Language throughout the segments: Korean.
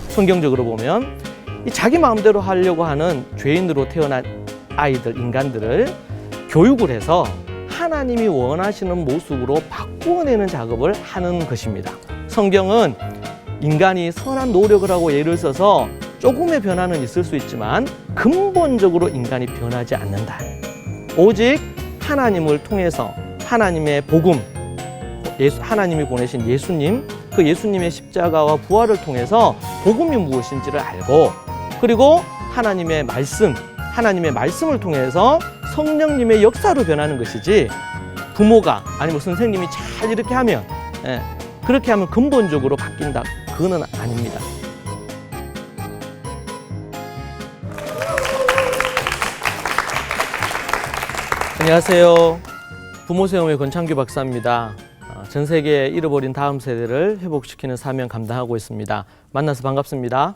성경적으로 보면 이 자기 마음대로 하려고 하는 죄인으로 태어난 아이들, 인간들을 교육을 해서 하나님이 원하시는 모습으로 바꾸어내는 작업을 하는 것입니다. 성경은 인간이 선한 노력을 하고 예를 써서 조금의 변화는 있을 수 있지만 근본적으로 인간이 변하지 않는다. 오직 하나님을 통해서 하나님의 복음, 하나님이 보내신 예수님, 그 예수님의 십자가와 부활을 통해서 복음이 무엇인지를 알고, 그리고 하나님의 말씀을 통해서 성령님의 역사로 변하는 것이지, 부모가 아니면 선생님이 잘 이렇게 하면, 그렇게 하면 근본적으로 바뀐다, 그거는 아닙니다. 안녕하세요. 부모세움의 권창규 박사입니다. 전 세계에 잃어버린 다음 세대를 회복시키는 사명 감당하고 있습니다. 만나서 반갑습니다.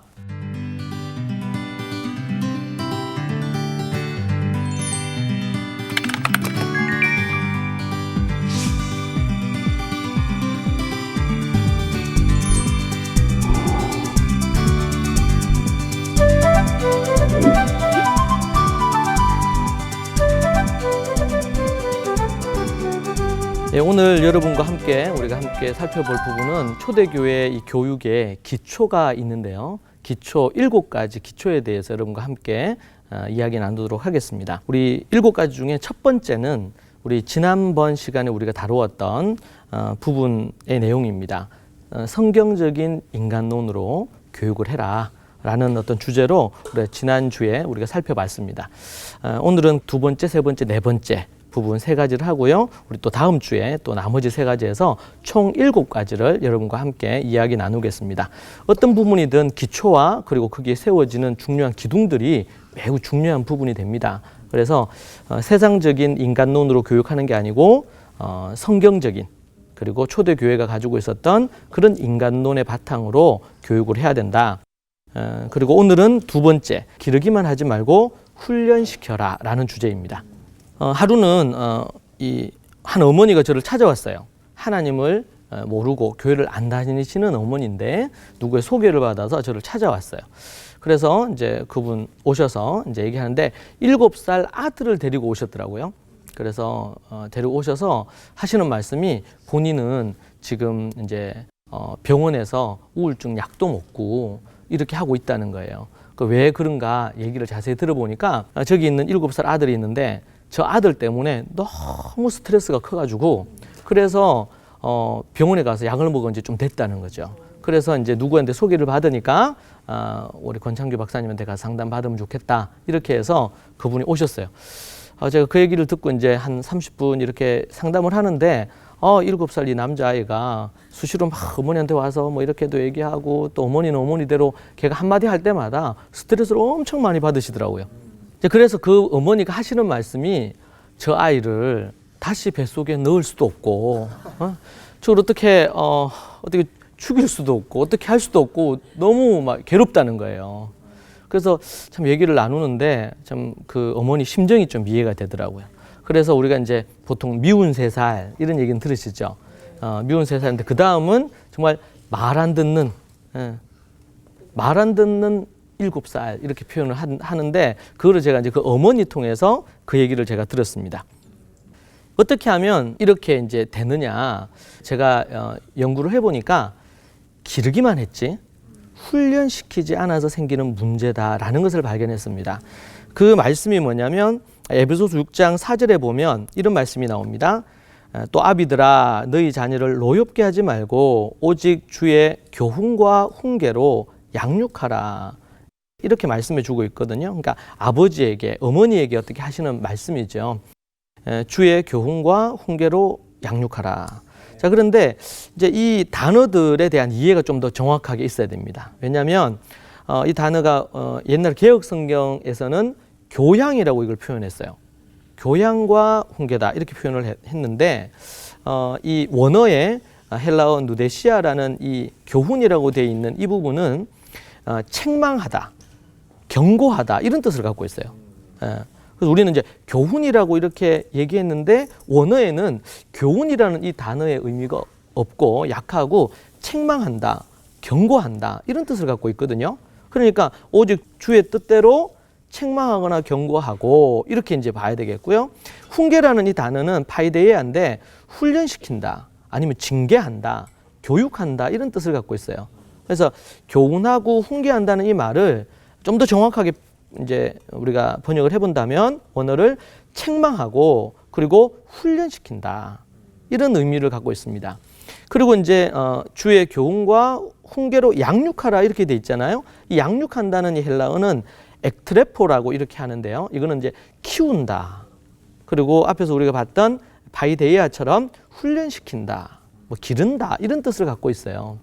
오늘 여러분과 우리가 함께 살펴볼 부분은 초대교회 이 교육의 기초가 있는데요. 기초 7가지 기초에 대해서 여러분과 함께 이야기 나누도록 하겠습니다. 우리 7가지 중에 첫 번째는 우리 지난번 시간에 우리가 다루었던 부분의 내용입니다. 성경적인 인간론으로 교육을 해라 라는 어떤 주제로 지난주에 우리가 살펴봤습니다. 오늘은 두 번째, 세 번째, 네 번째 부분 3가지를 하고요. 우리 또 다음 주에 또 나머지 3가지에서 총 7가지를 여러분과 함께 이야기 나누겠습니다. 어떤 부분이든 기초와 그리고 거기에 세워지는 중요한 기둥들이 매우 중요한 부분이 됩니다. 그래서 세상적인 인간론으로 교육하는 게 아니고 성경적인, 그리고 초대교회가 가지고 있었던 그런 인간론의 바탕으로 교육을 해야 된다. 그리고 오늘은 두 번째, 기르기만 하지 말고 훈련시켜라 라는 주제입니다. 하루는 한 어머니가 저를 찾아왔어요. 하나님을 모르고 교회를 안 다니시는 어머니인데 누구의 소개를 받아서 저를 찾아왔어요. 그래서 이제 그분 오셔서 이제 얘기하는데 7살 아들을 데리고 오셨더라고요. 그래서 데리고 오셔서 하시는 말씀이 본인은 지금 이제 병원에서 우울증 약도 먹고 이렇게 하고 있다는 거예요. 왜 그런가 얘기를 자세히 들어보니까 저기 있는 7살 아들이 있는데 저 아들 때문에 너무 스트레스가 커가지고 그래서 병원에 가서 약을 먹은 지 좀 됐다는 거죠. 그래서 이제 누구한테 소개를 받으니까 우리 권창규 박사님한테 가서 상담 받으면 좋겠다 이렇게 해서 그분이 오셨어요. 제가 그 얘기를 듣고 이제 한 30분 이렇게 상담을 하는데 7살 이 남자아이가 수시로 막 어머니한테 와서 뭐 이렇게도 얘기하고 또 어머니는 어머니대로 걔가 한마디 할 때마다 스트레스를 엄청 많이 받으시더라고요. 그래서 그 어머니가 하시는 말씀이 저 아이를 다시 뱃속에 넣을 수도 없고 저걸 어떻게 죽일 수도 없고 어떻게 할 수도 없고 너무 막 괴롭다는 거예요. 그래서 참 얘기를 나누는데 참 그 어머니 심정이 좀 이해가 되더라고요. 그래서 우리가 이제 보통 미운 3살 이런 얘기는 들으시죠. 미운 3살인데 그 다음은 정말 말 안 듣는 7살 이렇게 표현을 하는데 그거를 제가 이제 그 어머니 통해서 그 얘기를 제가 들었습니다. 어떻게 하면 이렇게 이제 되느냐? 제가 연구를 해보니까 기르기만 했지 훈련시키지 않아서 생기는 문제다라는 것을 발견했습니다. 그 말씀이 뭐냐면 에베소서 6장 4절에 보면 이런 말씀이 나옵니다. 또 아비들아 너희 자녀를 노엽게 하지 말고 오직 주의 교훈과 훈계로 양육하라. 이렇게 말씀해 주고 있거든요. 그러니까 아버지에게, 어머니에게 어떻게 하시는 말씀이죠. 주의 교훈과 훈계로 양육하라. 자, 그런데 이제 이 단어들에 대한 이해가 좀 더 정확하게 있어야 됩니다. 왜냐하면 이 단어가 옛날 개혁 성경에서는 교양이라고 이걸 표현했어요. 교양과 훈계다 이렇게 표현을 했는데 이 원어의 헬라어 누데시아라는 이 교훈이라고 되어 있는 이 부분은 책망하다, 경고하다 이런 뜻을 갖고 있어요. 그래서 우리는 이제 교훈이라고 이렇게 얘기했는데 원어에는 교훈이라는 이 단어의 의미가 없고 약하고 책망한다, 경고한다 이런 뜻을 갖고 있거든요. 그러니까 오직 주의 뜻대로 책망하거나 경고하고 이렇게 이제 봐야 되겠고요. 훈계라는 이 단어는 파이데이아인데 훈련시킨다, 아니면 징계한다, 교육한다 이런 뜻을 갖고 있어요. 그래서 교훈하고 훈계한다는 이 말을 좀 더 정확하게 이제 우리가 번역을 해본다면 원어를 책망하고 그리고 훈련시킨다 이런 의미를 갖고 있습니다. 그리고 이제 주의 교훈과 훈계로 양육하라 이렇게 돼 있잖아요. 이 양육한다는 이 헬라어는 엑트레포라고 이렇게 하는데요. 이거는 이제 키운다. 그리고 앞에서 우리가 봤던 바이데이아처럼 훈련시킨다, 뭐 기른다 이런 뜻을 갖고 있어요.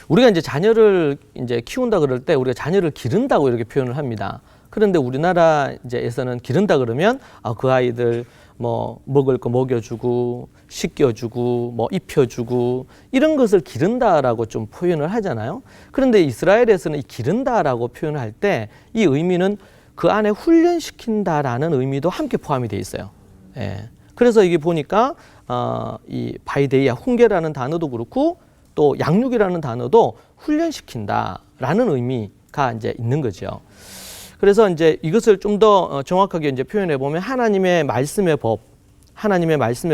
우리가 이제 자녀를 이제 키운다 그럴 때 우리가 자녀를 기른다고 이렇게 표현을 합니다. 그런데 우리나라 이제에서는 기른다 그러면 그 아이들 뭐 먹을 거 먹여주고 씻겨주고 뭐 입혀주고 이런 것을 기른다라고 좀 표현을 하잖아요. 그런데 이스라엘에서는 이 기른다라고 표현을 할 때 이 의미는 그 안에 훈련시킨다라는 의미도 함께 포함이 돼 있어요. 예. 그래서 이게 보니까 이 바이데이아 훈계라는 단어도 그렇고 또 양육이라는 단어도 훈련시킨다라는 의미가 이제 있는 거죠. 그래서 이제 이것을 좀 더 정확하게 이제 표현해 보면 하나님의 말씀의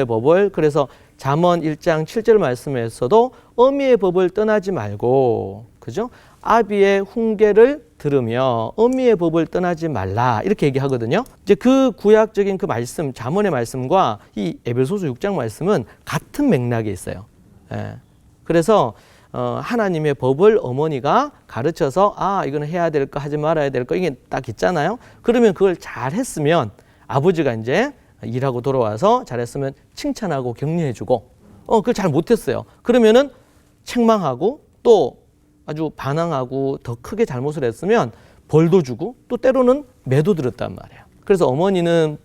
법을 그래서 잠언 1장 7절 말씀에서도 어미의 법을 떠나지 말고, 그죠? 아비의 훈계를 들으며 어미의 법을 떠나지 말라 이렇게 얘기하거든요. 이제 그 구약적인 그 말씀, 잠언의 말씀과 이 에베소서 6장 말씀은 같은 맥락에 있어요. 예. 그래서 하나님의 법을 어머니가 가르쳐서 이거는 해야 될 거 하지 말아야 될 거 이게 딱 있잖아요. 그러면 그걸 잘 했으면 아버지가 이제 일하고 돌아와서 잘했으면 칭찬하고 격려해주고 그걸 잘 못했어요. 그러면은 책망하고 또 아주 반항하고 더 크게 잘못을 했으면 벌도 주고 또 때로는 매도 들었단 말이에요. 그래서 어머니는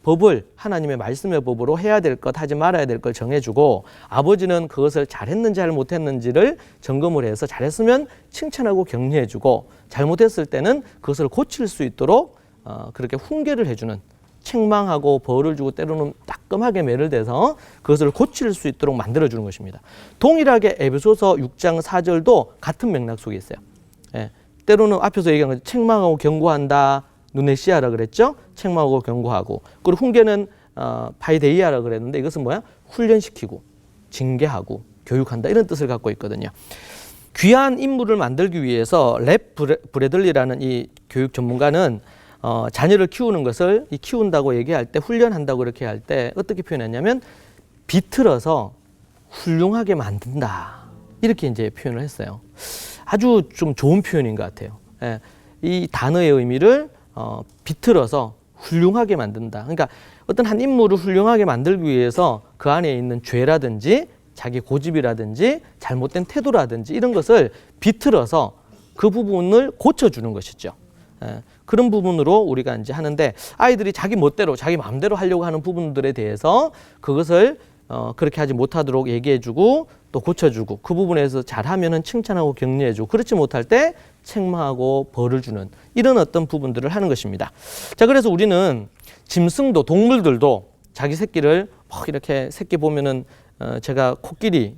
법을 하나님의 말씀의 법으로 해야 될 것 하지 말아야 될 걸 정해주고 그것을 그것을 잘했는지 잘 못했는지를 점검을 해서 잘했으면 칭찬하고 격려해주고 잘못했을 때는 그것을 고칠 수 있도록 그렇게 훈계를 해주는, 책망하고 벌을 주고 때로는 따끔하게 매를 대서 그것을 고칠 수 있도록 만들어주는 것입니다. 동일하게 에베소서 6장 4절도 같은 맥락 속에 있어요. 예. 때로는 앞에서 얘기한 것 책망하고 경고한다, 누네시아라 그랬죠? 책망하고 경고하고. 그리고 훈계는 파이데이아라 그랬는데 이것은 뭐야? 훈련시키고 징계하고 교육한다 이런 뜻을 갖고 있거든요. 귀한 인물을 만들기 위해서 랩 브래들리라는 이 교육 전문가는 자녀를 키우는 것을 키운다고 얘기할 때 훈련한다고 그렇게 할 때 어떻게 표현했냐면 비틀어서 훌륭하게 만든다 이렇게 이제 표현을 했어요. 아주 좀 좋은 표현인 것 같아요. 예. 이 단어의 의미를 비틀어서 훌륭하게 만든다. 그러니까 어떤 한 인물을 훌륭하게 만들기 위해서 그 안에 있는 죄라든지 자기 고집이라든지 잘못된 태도라든지 이런 것을 비틀어서 그 부분을 고쳐주는 것이죠. 그런 부분으로 우리가 이제 하는데 아이들이 자기 멋대로 자기 마음대로 하려고 하는 부분들에 대해서 그것을 그렇게 하지 못하도록 얘기해주고 또 고쳐주고 그 부분에서 잘하면은 칭찬하고 격려해주고 그렇지 못할 때 책망하고 벌을 주는 이런 어떤 부분들을 하는 것입니다. 자, 그래서 우리는 짐승도 동물들도 자기 새끼를 이렇게 새끼 보면은 제가 코끼리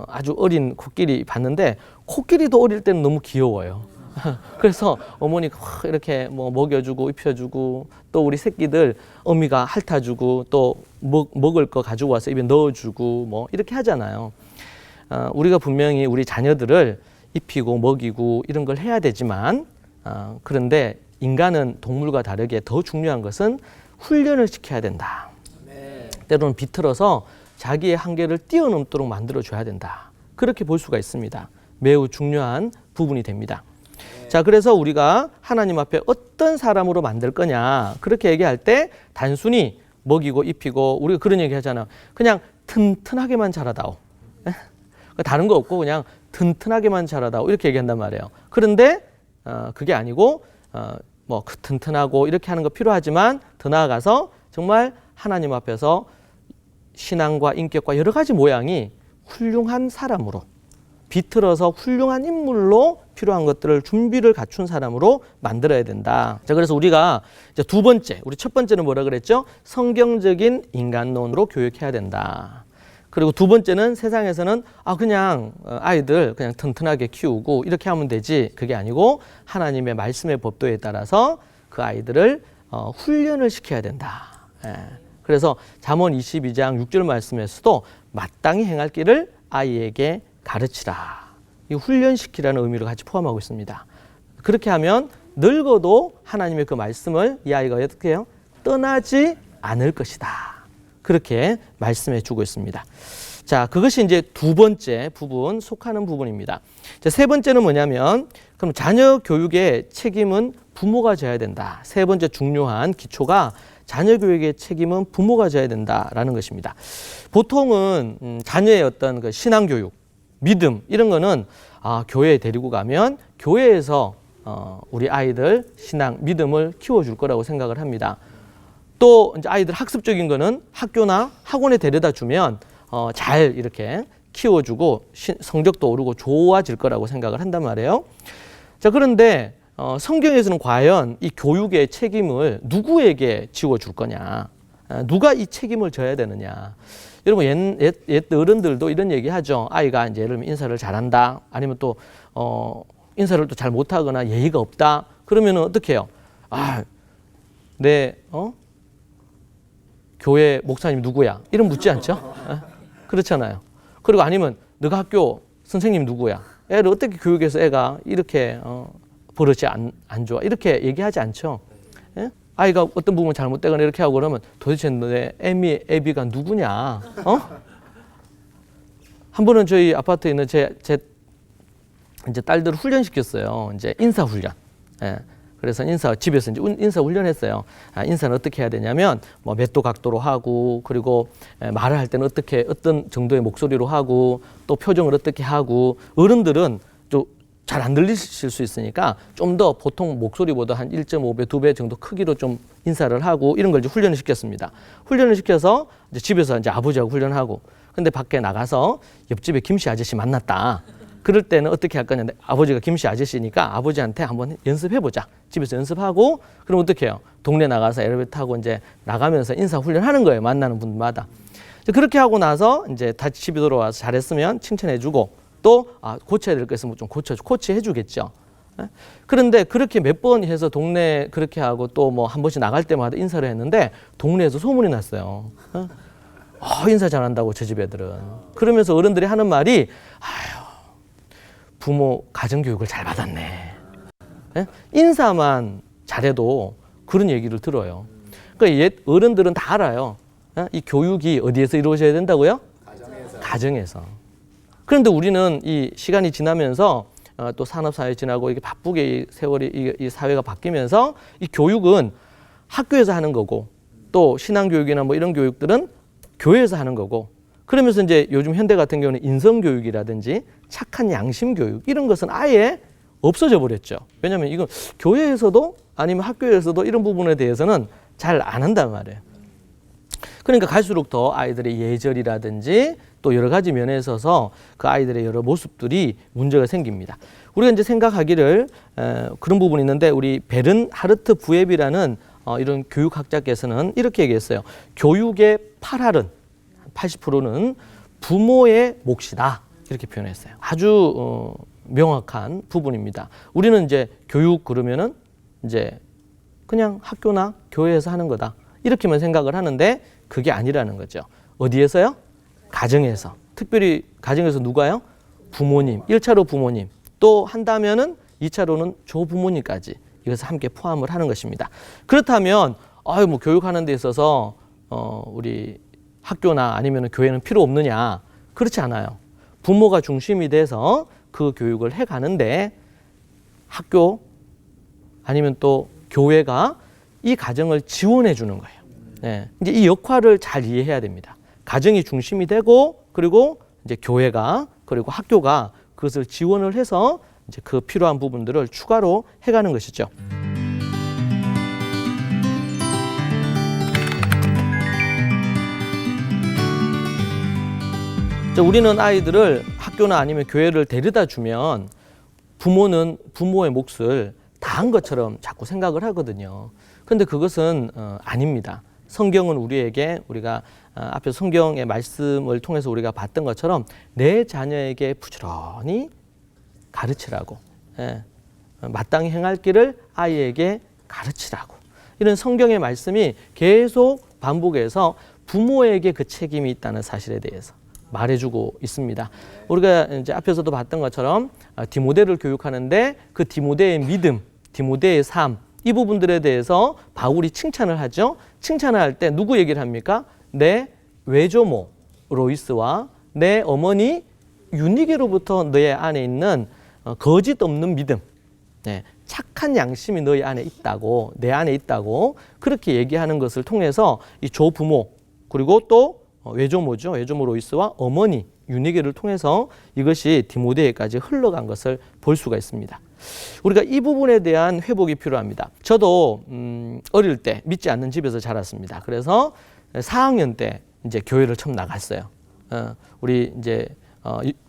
아주 어린 코끼리 봤는데 코끼리도 어릴 때는 너무 귀여워요. 그래서 어머니가 이렇게 뭐 먹여주고 입혀주고 또 우리 새끼들 어미가 핥아주고 또 먹을 거 가지고 와서 입에 넣어주고 뭐 이렇게 하잖아요. 우리가 분명히 우리 자녀들을 입히고 먹이고 이런 걸 해야 되지만 그런데 인간은 동물과 다르게 더 중요한 것은 훈련을 시켜야 된다. 네. 때로는 비틀어서 자기의 한계를 뛰어넘도록 만들어줘야 된다. 그렇게 볼 수가 있습니다. 매우 중요한 부분이 됩니다. 자, 그래서 우리가 하나님 앞에 어떤 사람으로 만들 거냐 그렇게 얘기할 때 단순히 먹이고 입히고 우리가 그런 얘기 하잖아요. 그냥 튼튼하게만 자라다오. 다른 거 없고 그냥 튼튼하게만 자라다오 이렇게 얘기한단 말이에요. 그런데 그게 아니고 뭐 튼튼하고 이렇게 하는 거 필요하지만 더 나아가서 정말 하나님 앞에서 신앙과 인격과 여러 가지 모양이 훌륭한 사람으로 비틀어서 훌륭한 인물로 필요한 것들을 준비를 갖춘 사람으로 만들어야 된다. 자, 그래서 우리가 이제 두 번째, 우리 첫 번째는 뭐라 그랬죠? 성경적인 인간론으로 교육해야 된다. 그리고 두 번째는 세상에서는 그냥 아이들 그냥 튼튼하게 키우고 이렇게 하면 되지. 그게 아니고 하나님의 말씀의 법도에 따라서 그 아이들을 훈련을 시켜야 된다. 그래서 잠언 22장 6절 말씀에서도 마땅히 행할 길을 아이에게 가르치라. 이 훈련시키라는 의미를 같이 포함하고 있습니다. 그렇게 하면 늙어도 하나님의 그 말씀을 이 아이가 어떻게 해요? 떠나지 않을 것이다. 그렇게 말씀해 주고 있습니다. 자, 그것이 이제 두 번째 부분, 속하는 부분입니다. 자, 세 번째는 뭐냐면, 그럼 자녀 교육의 책임은 부모가 져야 된다. 세 번째 중요한 기초가 자녀 교육의 책임은 부모가 져야 된다라는 것입니다. 보통은 자녀의 어떤 그 신앙 교육, 믿음 이런 거는 교회에 데리고 가면 교회에서 우리 아이들 신앙, 믿음을 키워줄 거라고 생각을 합니다. 또 이제 아이들 학습적인 거는 학교나 학원에 데려다 주면 잘 이렇게 키워주고 성적도 오르고 좋아질 거라고 생각을 한단 말이에요. 자, 그런데 성경에서는 과연 이 교육의 책임을 누구에게 지워줄 거냐? 누가 이 책임을 져야 되느냐? 여러분 옛 어른들도 이런 얘기 하죠. 아이가 이제 예를 들면 인사를 잘한다. 아니면 또 인사를 또 잘 못하거나 예의가 없다. 그러면은 어떻게 해요? 교회 목사님 누구야? 이런 묻지 않죠? 그렇잖아요. 그리고 아니면 너가 학교 선생님 누구야? 애를 어떻게 교육해서 애가 이렇게 버릇이 안 좋아? 이렇게 얘기하지 않죠? 예? 아이가 어떤 부분 잘못되거나 이렇게 하고 그러면 도대체 내 애비가 누구냐? 한 번은 저희 아파트에 있는 제 이제 딸들을 훈련시켰어요. 이제 인사 훈련. 예. 그래서 집에서 이제 인사 훈련했어요. 인사는 어떻게 해야 되냐면, 몇 도 각도로 하고, 그리고 말을 할 때는 어떤 정도의 목소리로 하고, 또 표정을 어떻게 하고, 어른들은 좀 잘 안 들리실 수 있으니까 좀 더 보통 목소리보다 한 1.5배, 2배 정도 크기로 좀 인사를 하고, 이런 걸 이제 훈련을 시켰습니다. 훈련을 시켜서 이제 집에서 이제 아버지하고 훈련하고, 근데 밖에 나가서 옆집에 김씨 아저씨 만났다. 그럴 때는 어떻게 할 거냐. 아버지가 김씨 아저씨니까 아버지한테 한번 연습해보자. 집에서 연습하고, 그럼 어떻게 해요? 동네 나가서 엘리베이터 타고 이제 나가면서 인사 훈련하는 거예요. 만나는 분마다. 그렇게 하고 나서 이제 다시 집에 돌아와서 잘했으면 칭찬해주고, 또 고쳐야 될 거 있으면 좀 코치해주겠죠. 그런데 그렇게 몇 번 해서 동네 그렇게 하고 또 뭐 한 번씩 나갈 때마다 인사를 했는데 동네에서 소문이 났어요. 인사 잘한다고 저 집 애들은. 그러면서 어른들이 하는 말이 부모 가정교육을 잘 받았네. 인사만 잘해도 그런 얘기를 들어요. 그러니까 옛 어른들은 다 알아요. 이 교육이 어디에서 이루어져야 된다고요? 가정에서. 그런데 우리는 이 시간이 지나면서 또 산업사회 지나고 이게 바쁘게 이 세월이 이 사회가 바뀌면서 이 교육은 학교에서 하는 거고, 또 신앙교육이나 뭐 이런 교육들은 교회에서 하는 거고, 그러면서 이제 요즘 현대 같은 경우는 인성교육이라든지 착한 양심교육 이런 것은 아예 없어져 버렸죠. 왜냐하면 이건 교회에서도 아니면 학교에서도 이런 부분에 대해서는 잘 안 한단 말이에요. 그러니까 갈수록 더 아이들의 예절이라든지 또 여러 가지 면에 있어서 그 아이들의 여러 모습들이 문제가 생깁니다. 우리가 이제 생각하기를 그런 부분이 있는데, 우리 베른하르트 부앱이라는 이런 교육학자께서는 이렇게 얘기했어요. 교육의 80%는 부모의 몫이다. 이렇게 표현했어요. 아주 명확한 부분입니다. 우리는 이제 교육 그러면은 이제 그냥 학교나 교회에서 하는 거다. 이렇게만 생각을 하는데 그게 아니라는 거죠. 어디에서요? 가정에서. 특별히 가정에서 누가요? 부모님. 1차로 부모님. 또 한다면은 2차로는 조부모님까지 이것을 함께 포함을 하는 것입니다. 그렇다면 뭐 교육하는 데 있어서 우리 학교나 아니면 교회는 필요 없느냐? 그렇지 않아요. 부모가 중심이 돼서 그 교육을 해가는데 학교 아니면 또 교회가 이 가정을 지원해 주는 거예요. 네. 이제 이 역할을 잘 이해해야 됩니다. 가정이 중심이 되고, 그리고 이제 교회가 그리고 학교가 그것을 지원을 해서 이제 그 필요한 부분들을 추가로 해가는 것이죠. 우리는 아이들을 학교나 아니면 교회를 데려다 주면 부모는 부모의 몫을 다한 것처럼 자꾸 생각을 하거든요. 그런데 그것은 아닙니다. 성경은 우리에게 우리가 앞에 성경의 말씀을 통해서 우리가 봤던 것처럼 내 자녀에게 부지런히 가르치라고, 마땅히 행할 길을 아이에게 가르치라고, 이런 성경의 말씀이 계속 반복해서 부모에게 그 책임이 있다는 사실에 대해서 말해주고 있습니다. 우리가 이제 앞에서도 봤던 것처럼 디모데를 교육하는데 그 디모데의 믿음, 디모데의 삶, 이 부분들에 대해서 바울이 칭찬을 하죠. 칭찬을 할 때 누구 얘기를 합니까? 내 외조모 로이스와 내 어머니 유니게로부터 너의 안에 있는 거짓 없는 믿음, 착한 양심이 너희 안에 있다고, 내 안에 있다고 그렇게 얘기하는 것을 통해서 이 조부모, 그리고 또 외조모죠. 외조모 로이스와 어머니 유니게를 통해서 이것이 디모데에까지 흘러간 것을 볼 수가 있습니다. 우리가 이 부분에 대한 회복이 필요합니다. 저도 어릴 때 믿지 않는 집에서 자랐습니다. 그래서 4학년 때 이제 교회를 처음 나갔어요. 우리 이제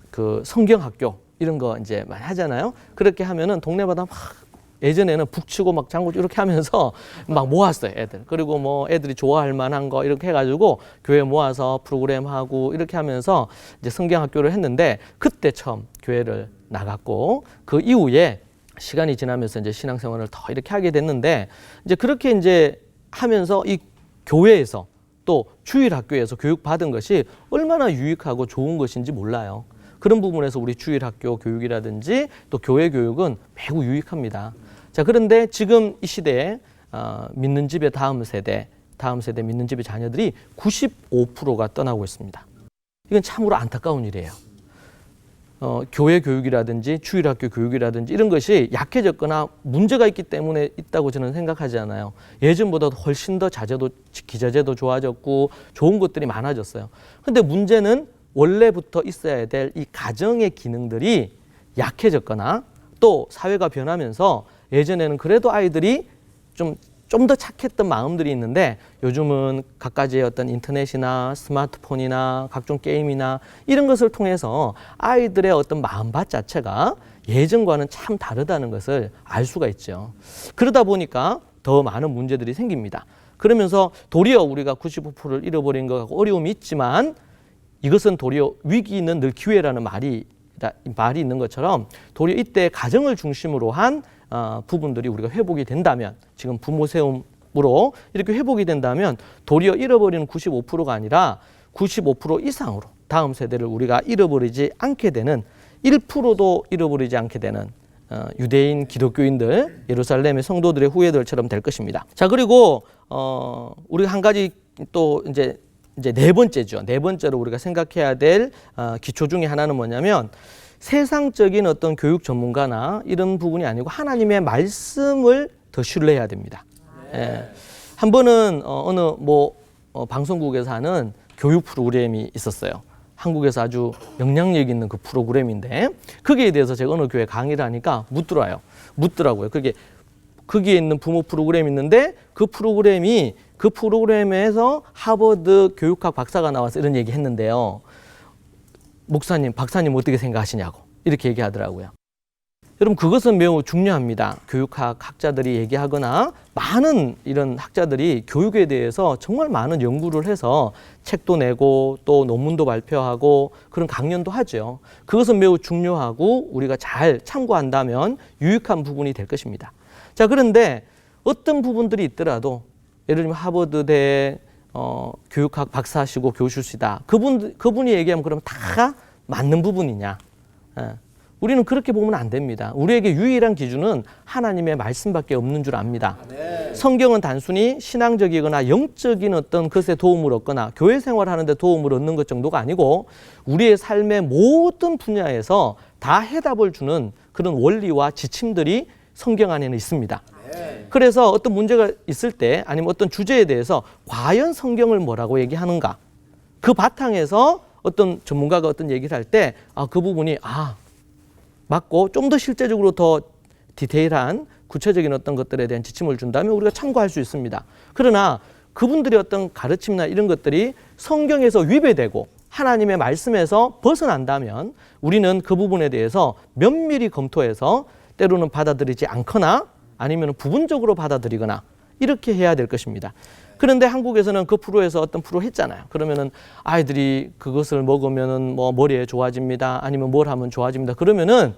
그 성경학교 이런 거 이제 많이 하잖아요. 그렇게 하면은 동네마다 막 예전에는 북치고 막 장구치고 이렇게 하면서 막 모았어요, 애들. 그리고 뭐 애들이 좋아할 만한 거 이렇게 해가지고 교회 모아서 프로그램 하고 이렇게 하면서 이제 성경학교를 했는데 그때 처음 교회를 나갔고 그 이후에 시간이 지나면서 이제 신앙생활을 더 이렇게 하게 됐는데 이제 그렇게 이제 하면서 이 교회에서 또 주일학교에서 교육받은 것이 얼마나 유익하고 좋은 것인지 몰라요. 그런 부분에서 우리 주일학교 교육이라든지 또 교회 교육은 매우 유익합니다. 자, 그런데 지금 이 시대에 믿는 집의 다음 세대 믿는 집의 자녀들이 95%가 떠나고 있습니다. 이건 참으로 안타까운 일이에요. 교회 교육이라든지 주일학교 교육이라든지 이런 것이 약해졌거나 문제가 있기 때문에 있다고 저는 생각하지 않아요. 예전보다 훨씬 더 기자재도 좋아졌고 좋은 것들이 많아졌어요. 그런데 문제는 원래부터 있어야 될 이 가정의 기능들이 약해졌거나 또 사회가 변하면서 예전에는 그래도 아이들이 좀 더 착했던 마음들이 있는데 요즘은 갖가지의 어떤 인터넷이나 스마트폰이나 각종 게임이나 이런 것을 통해서 아이들의 어떤 마음밭 자체가 예전과는 참 다르다는 것을 알 수가 있죠. 그러다 보니까 더 많은 문제들이 생깁니다. 그러면서 도리어 우리가 95%를 잃어버린 것 같고 어려움이 있지만 이것은 도리어 위기는 늘 기회라는 말이 있는 것처럼 도리어 이때 가정을 중심으로 한 부분들이 우리가 회복이 된다면 지금 부모 세움으로 이렇게 회복이 된다면 도리어 잃어버리는 95%가 아니라 95% 이상으로 다음 세대를 우리가 잃어버리지 않게 되는 1%도 잃어버리지 않게 되는 유대인 기독교인들 예루살렘의 성도들의 후예들처럼 될 것입니다. 자, 그리고 우리가 한 가지 또 이제 네 번째죠. 네 번째로 우리가 생각해야 될 기초 중에 하나는 뭐냐면 세상적인 어떤 교육 전문가나 이런 부분이 아니고 하나님의 말씀을 더 신뢰해야 됩니다. 한 번은 어느 방송국에서 하는 교육 프로그램이 있었어요. 한국에서 아주 영향력 있는 그 프로그램인데 거기에 대해서 제가 어느 교회 강의를 하니까 묻더라고요. 거기에 있는 부모 프로그램이 있는데 그 프로그램에서 하버드 교육학 박사가 나와서 이런 얘기 했는데요. 목사님, 박사님 어떻게 생각하시냐고 이렇게 얘기하더라고요. 여러분, 그것은 매우 중요합니다. 교육학 학자들이 얘기하거나 많은 이런 학자들이 교육에 대해서 정말 많은 연구를 해서 책도 내고 또 논문도 발표하고 그런 강연도 하죠. 그것은 매우 중요하고 우리가 잘 참고한다면 유익한 부분이 될 것입니다. 자, 그런데 어떤 부분들이 있더라도 예를 들면 하버드대 교육학 박사시고 교수시다. 그분이 얘기하면 그럼 다 맞는 부분이냐? 우리는 그렇게 보면 안 됩니다. 우리에게 유일한 기준은 하나님의 말씀밖에 없는 줄 압니다. 성경은 단순히 신앙적이거나 영적인 어떤 것에 도움을 얻거나 교회 생활하는 데 도움을 얻는 것 정도가 아니고 우리의 삶의 모든 분야에서 다 해답을 주는 그런 원리와 지침들이 성경 안에는 있습니다. 그래서 어떤 문제가 있을 때 아니면 어떤 주제에 대해서 과연 성경을 뭐라고 얘기하는가? 그 바탕에서 어떤 전문가가 어떤 얘기를 할 때 그 부분이 맞고 좀 더 실제적으로 더 디테일한 구체적인 어떤 것들에 대한 지침을 준다면 우리가 참고할 수 있습니다. 그러나 그분들의 어떤 가르침이나 이런 것들이 성경에서 위배되고 하나님의 말씀에서 벗어난다면 우리는 그 부분에 대해서 면밀히 검토해서 때로는 받아들이지 않거나 아니면 부분적으로 받아들이거나 이렇게 해야 될 것입니다. 그런데 한국에서는 그 프로에서 어떤 프로 했잖아요. 그러면은 아이들이 그것을 먹으면은 뭐 머리에 좋아집니다. 아니면 뭘 하면 좋아집니다. 그러면은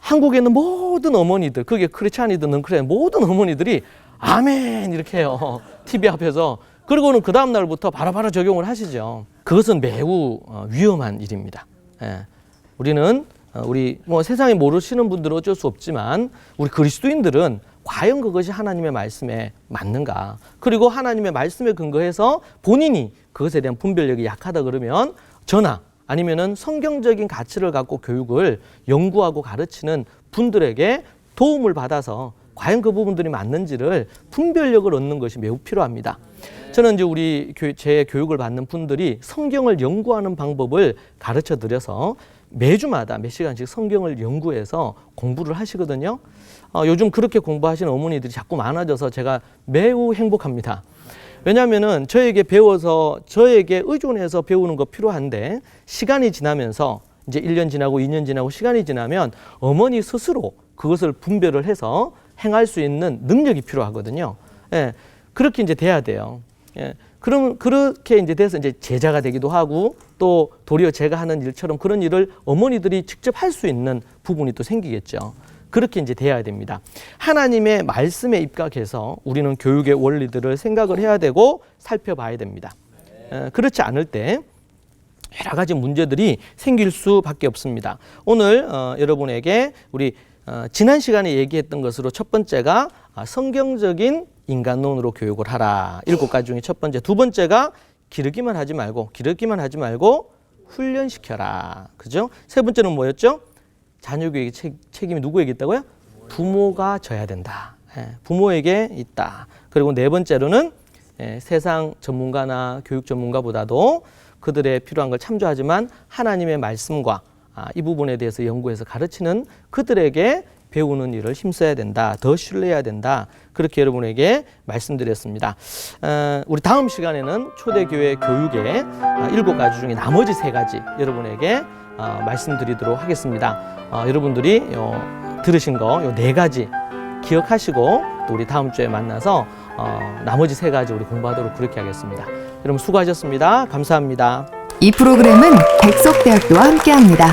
한국에는 모든 어머니들, 그게 크리스찬이든 넌크리스찬 모든 어머니들이 아멘 이렇게 해요. TV 앞에서. 그리고는 그 다음 날부터 바로바로 적용을 하시죠. 그것은 매우 위험한 일입니다. 예. 우리는 우리 뭐 세상에 모르시는 분들은 어쩔 수 없지만 우리 그리스도인들은 과연 그것이 하나님의 말씀에 맞는가? 그리고 하나님의 말씀에 근거해서 본인이 그것에 대한 분별력이 약하다 그러면 저나 아니면은 성경적인 가치를 갖고 교육을 연구하고 가르치는 분들에게 도움을 받아서 과연 그 부분들이 맞는지를 분별력을 얻는 것이 매우 필요합니다. 저는 이제 제 교육을 받는 분들이 성경을 연구하는 방법을 가르쳐 드려서 매주마다 몇 시간씩 성경을 연구해서 공부를 하시거든요. 요즘 그렇게 공부하시는 어머니들이 자꾸 많아져서 제가 매우 행복합니다. 왜냐하면은 저에게 배워서 저에게 의존해서 배우는 거 필요한데 시간이 지나면서 이제 1년 지나고 2년 지나고 시간이 지나면 어머니 스스로 그것을 분별을 해서 행할 수 있는 능력이 필요하거든요. 예, 그렇게 이제 돼야 돼요. 예, 그럼 그렇게 이제 돼서 이제 제자가 되기도 하고 또 도리어 제가 하는 일처럼 그런 일을 어머니들이 직접 할 수 있는 부분이 또 생기겠죠. 그렇게 이제 돼야 됩니다. 하나님의 말씀에 입각해서 우리는 교육의 원리들을 생각을 해야 되고 살펴봐야 됩니다. 그렇지 않을 때 여러 가지 문제들이 생길 수밖에 없습니다. 오늘 여러분에게 우리 지난 시간에 얘기했던 것으로 첫 번째가 성경적인 인간론으로 교육을 하라. 7가지 중에 첫 번째. 두 번째가 기르기만 하지 말고 훈련시켜라. 그죠? 세 번째는 뭐였죠? 자녀 교육의 책임이 누구에게 있다고요? 부모가 져야 된다. 부모에게 있다. 그리고 네 번째로는 세상 전문가나 교육 전문가보다도 그들의 필요한 걸 참조하지만 하나님의 말씀과 이 부분에 대해서 연구해서 가르치는 그들에게 배우는 일을 힘써야 된다. 더 신뢰해야 된다. 그렇게 여러분에게 말씀드렸습니다. 우리 다음 시간에는 초대교회 교육의 7가지 중에 나머지 3가지 여러분에게 말씀드리도록 하겠습니다. 여러분들이 들으신 거 요 4가지 기억하시고 또 우리 다음 주에 만나서 나머지 3가지 우리 공부하도록 그렇게 하겠습니다. 여러분 수고하셨습니다. 감사합니다. 이 프로그램은 백석대학교와 함께합니다.